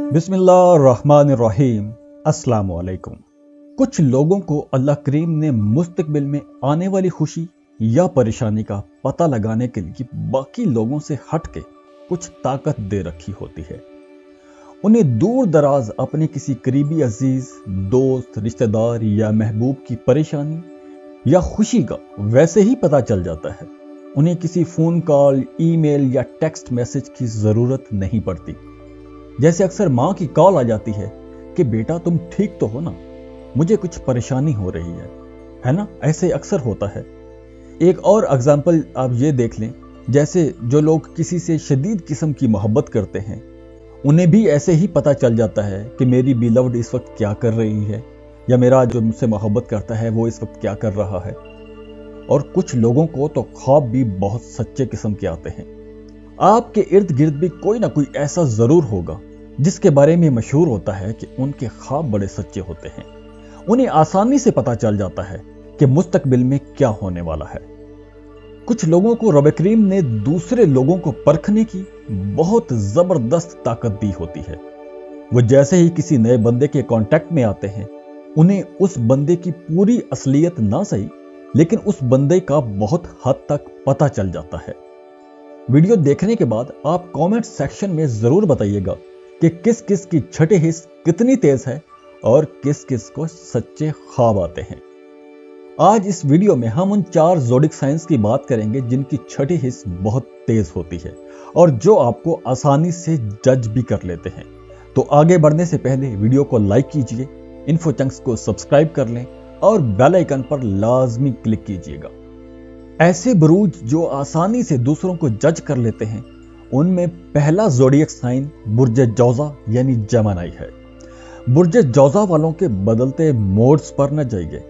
बिस्मिल्लाहिर्रहमानिर्रहीम। अस्सलाम वालेकुम। कुछ लोगों को अल्लाह करीम ने मुस्तकबिल में आने वाली खुशी या परेशानी का पता लगाने के लिए बाकी लोगों से हटके कुछ ताकत दे रखी होती है। उन्हें दूर दराज अपने किसी करीबी अजीज, दोस्त, रिश्तेदार या महबूब की परेशानी या खुशी का वैसे ही पता चल जाता है। उन्हें किसी फोन कॉल, ईमेल या टेक्स्ट मैसेज की जरूरत नहीं पड़ती। जैसे अक्सर माँ की कॉल आ जाती है कि बेटा तुम ठीक तो हो ना, मुझे कुछ परेशानी हो रही है ना। ऐसे अक्सर होता है। एक और एग्जाम्पल आप ये देख लें, जैसे जो लोग किसी से शदीद किस्म की मोहब्बत करते हैं, उन्हें भी ऐसे ही पता चल जाता है कि मेरी बिलव्ड इस वक्त क्या कर रही है, या मेरा जो मुझसे मोहब्बत करता है वो इस वक्त क्या कर रहा है। और कुछ लोगों को तो ख्वाब भी बहुत सच्चे किस्म के आते हैं। आपके इर्द गिर्द भी कोई ना कोई ऐसा जरूर होगा जिसके बारे में मशहूर होता है कि उनके ख्वाब बड़े सच्चे होते हैं। उन्हें आसानी से पता चल जाता है कि मुस्तकबिल में क्या होने वाला है। कुछ लोगों को रब करीम ने दूसरे लोगों को परखने की बहुत जबरदस्त ताकत दी होती है। वो जैसे ही किसी नए बंदे के कांटेक्ट में आते हैं, उन्हें उस बंदे की पूरी असलियत ना सही, लेकिन उस बंदे का बहुत हद तक पता चल जाता है। वीडियो देखने के बाद आप कमेंट सेक्शन में जरूर बताइएगा कि किस किस की छठे हिस्स कितनी तेज है और किस किस को सच्चे ख्वाब आते हैं। आज इस वीडियो में हम उन 4 ज़ोडिक साइंस की बात करेंगे जिनकी छठी हिस्स बहुत तेज होती है और जो आपको आसानी से जज भी कर लेते हैं। तो आगे बढ़ने से पहले वीडियो को लाइक कीजिए, इन्फो चंक्स को सब्सक्राइब कर लें और बेल आइकन पर लाजमी क्लिक कीजिएगा। ऐसे बुरूज जो आसानी से दूसरों को जज कर लेते हैं, उनमें पहला ज़ोडिएक साइन बुर्ज जौज़ा यानी जेमिनी है। बुर्ज जौज़ा वालों के बदलते मोड्स पर न जाइए।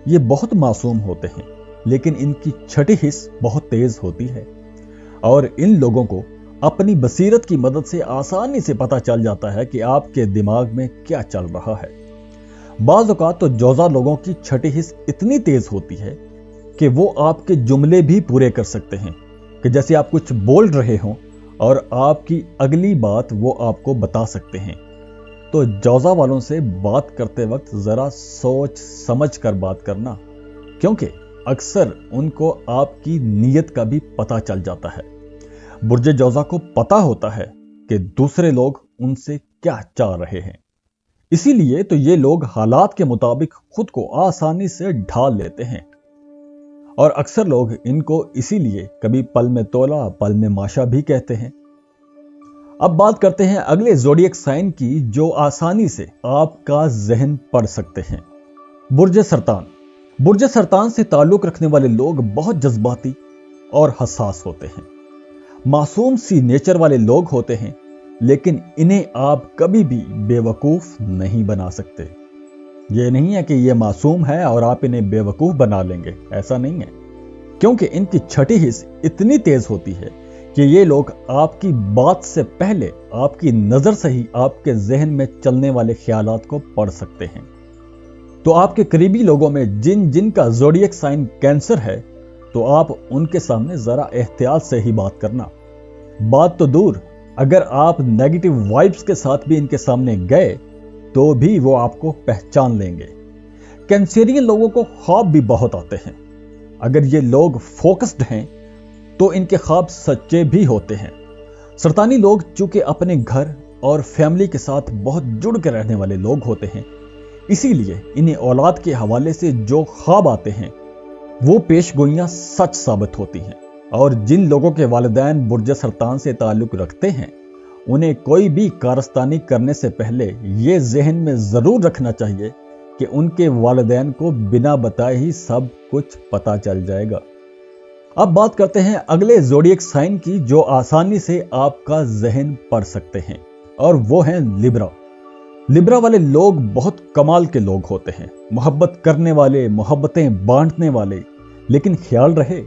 ये बहुत मासूम होते हैं, लेकिन इनकी छठी हिस्स बहुत तेज होती है और इन लोगों को अपनी बसीरत की मदद से आसानी से पता चल जाता है कि आपके दिमाग में क्या चल रहा है। बाज़ औक़ात तो जौज़ा लोगों की छठी हिस्स इतनी तेज होती है कि वो आपके जुमले भी पूरे कर सकते हैं, कि जैसे आप कुछ बोल रहे हों और आपकी अगली बात वो आपको बता सकते हैं। तो जौज़ा वालों से बात करते वक्त जरा सोच समझ कर बात करना, क्योंकि अक्सर उनको आपकी नीयत का भी पता चल जाता है। बुर्ज जौज़ा को पता होता है कि दूसरे लोग उनसे क्या चाह रहे हैं, इसीलिए तो ये लोग हालात के मुताबिक खुद को आसानी से ढाल लेते हैं। और अक्सर लोग इनको इसीलिए कभी पल में तोला पल में माशा भी कहते हैं। अब बात करते हैं अगले ज़ोडिएक साइन की जो आसानी से आपका जहन पढ़ सकते हैं। बुर्ज सरतान। बुर्ज सरतान से ताल्लुक रखने वाले लोग बहुत जज्बाती और हसास होते हैं। मासूम सी नेचर वाले लोग होते हैं, लेकिन इन्हें आप कभी भी बेवकूफ नहीं बना सकते। ये नहीं है कि ये मासूम है और आप इन्हें बेवकूफ बना लेंगे, ऐसा नहीं है, क्योंकि इनकी छठी हिस्स इतनी तेज होती है कि ये लोग आपकी बात से पहले आपकी नजर से ही आपके जहन में चलने वाले ख्यालात को पढ़ सकते हैं। तो आपके करीबी लोगों में जिन जिन का ज़ोडिएक साइन कैंसर है, तो आप उनके सामने जरा एहतियात से ही बात करना। बात तो दूर, अगर आप नेगेटिव वाइब्स के साथ भी इनके सामने गए तो भी वो आपको पहचान लेंगे। कैंसेरियन लोगों को ख्वाब भी बहुत आते हैं। अगर ये लोग फोकस्ड हैं तो इनके ख्वाब सच्चे भी होते हैं। सरतानी लोग चूंकि अपने घर और फैमिली के साथ बहुत जुड़ के रहने वाले लोग होते हैं, इसीलिए इन्हें औलाद के हवाले से जो ख्वाब आते हैं वो पेशगोइयां सच साबित होती हैं। और जिन लोगों के वालिदैन बुर्ज सरतान से ताल्लुक रखते हैं, उन्हें कोई भी कारस्तानी करने से पहले ये जहन में जरूर रखना चाहिए कि उनके वालिदैन को बिना बताए ही सब कुछ पता चल जाएगा। अब बात करते हैं अगले ज़ोडिएक साइन की जो आसानी से आपका जहन पढ़ सकते हैं, और वो हैं लिब्रा। लिब्रा वाले लोग बहुत कमाल के लोग होते हैं, मोहब्बत करने वाले, मोहब्बतें बांटने वाले। लेकिन ख्याल रहे,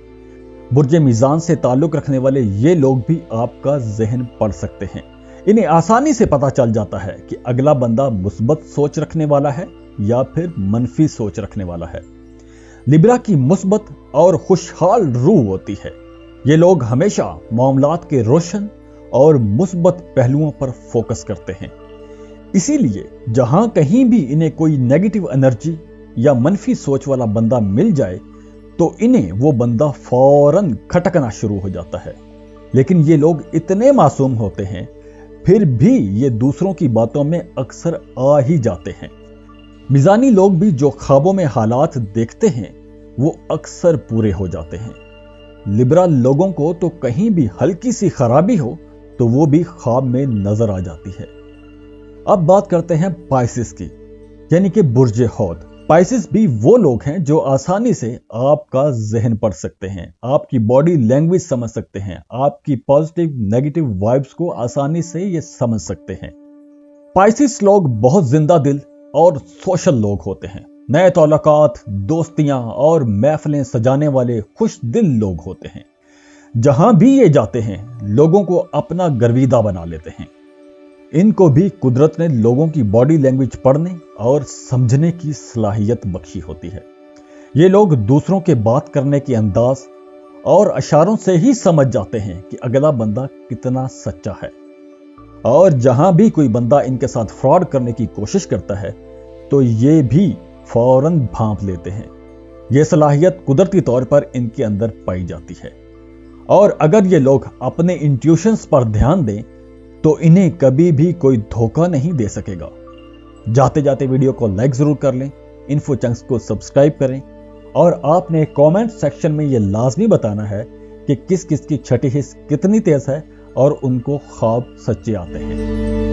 बुर्ज मीज़ान से ताल्लुक रखने वाले ये लोग भी आपका जहन पढ़ सकते हैं। इन्हें आसानी से पता चल जाता है कि अगला बंदा मुस्बत सोच रखने वाला है या फिर मनफी सोच रखने वाला है। लिब्रा की मुस्बत और खुशहाल रूह होती है। ये लोग हमेशा मामलात के रोशन और मुस्बत पहलुओं पर फोकस करते हैं। इसीलिए जहां कहीं भी इन्हें कोई नेगेटिव एनर्जी या मनफी सोच वाला बंदा मिल जाए तो इन्हें वो बंदा फौरन खटकना शुरू हो जाता है। लेकिन ये लोग इतने मासूम होते हैं, फिर भी ये दूसरों की बातों में अक्सर आ ही जाते हैं। मिजानी लोग भी जो ख्वाबों में हालात देखते हैं वो अक्सर पूरे हो जाते हैं। लिब्रा लोगों को तो कहीं भी हल्की सी खराबी हो तो वो भी ख्वाब में नजर आ जाती है। अब बात करते हैं पाइसिस की, यानी कि बुर्ज हौद। पाइसिस भी वो लोग हैं जो आसानी से आपका जहन पढ़ सकते हैं, आपकी बॉडी लैंग्वेज समझ सकते हैं, आपकी पॉजिटिव नेगेटिव वाइब्स को आसानी से ये समझ सकते हैं। पाइसिस लोग बहुत जिंदा दिल और सोशल लोग होते हैं। नए ताल्लुकात, दोस्तियां और महफिलें सजाने वाले खुश दिल लोग होते हैं। जहां भी ये जाते हैं लोगों को अपना गर्विदा बना लेते हैं। इनको भी कुदरत ने लोगों की बॉडी लैंग्वेज पढ़ने और समझने की सलाहियत बख्शी होती है। ये लोग दूसरों के बात करने के अंदाज और इशारों से ही समझ जाते हैं कि अगला बंदा कितना सच्चा है। और जहां भी कोई बंदा इनके साथ फ्रॉड करने की कोशिश करता है तो ये भी फौरन भांप लेते हैं। यह सलाहियत कुदरती तौर पर इनके अंदर पाई जाती है। और अगर ये लोग अपने इंट्यूशंस पर ध्यान दें तो इन्हें कभी भी कोई धोखा नहीं दे सकेगा। जाते जाते वीडियो को लाइक जरूर कर लें, इन्फो चंक्स को सब्सक्राइब करें और आपने कमेंट सेक्शन में यह लाजमी बताना है कि किस किस की छठी हिस्स कितनी तेज है और उनको ख्वाब सच्चे आते हैं।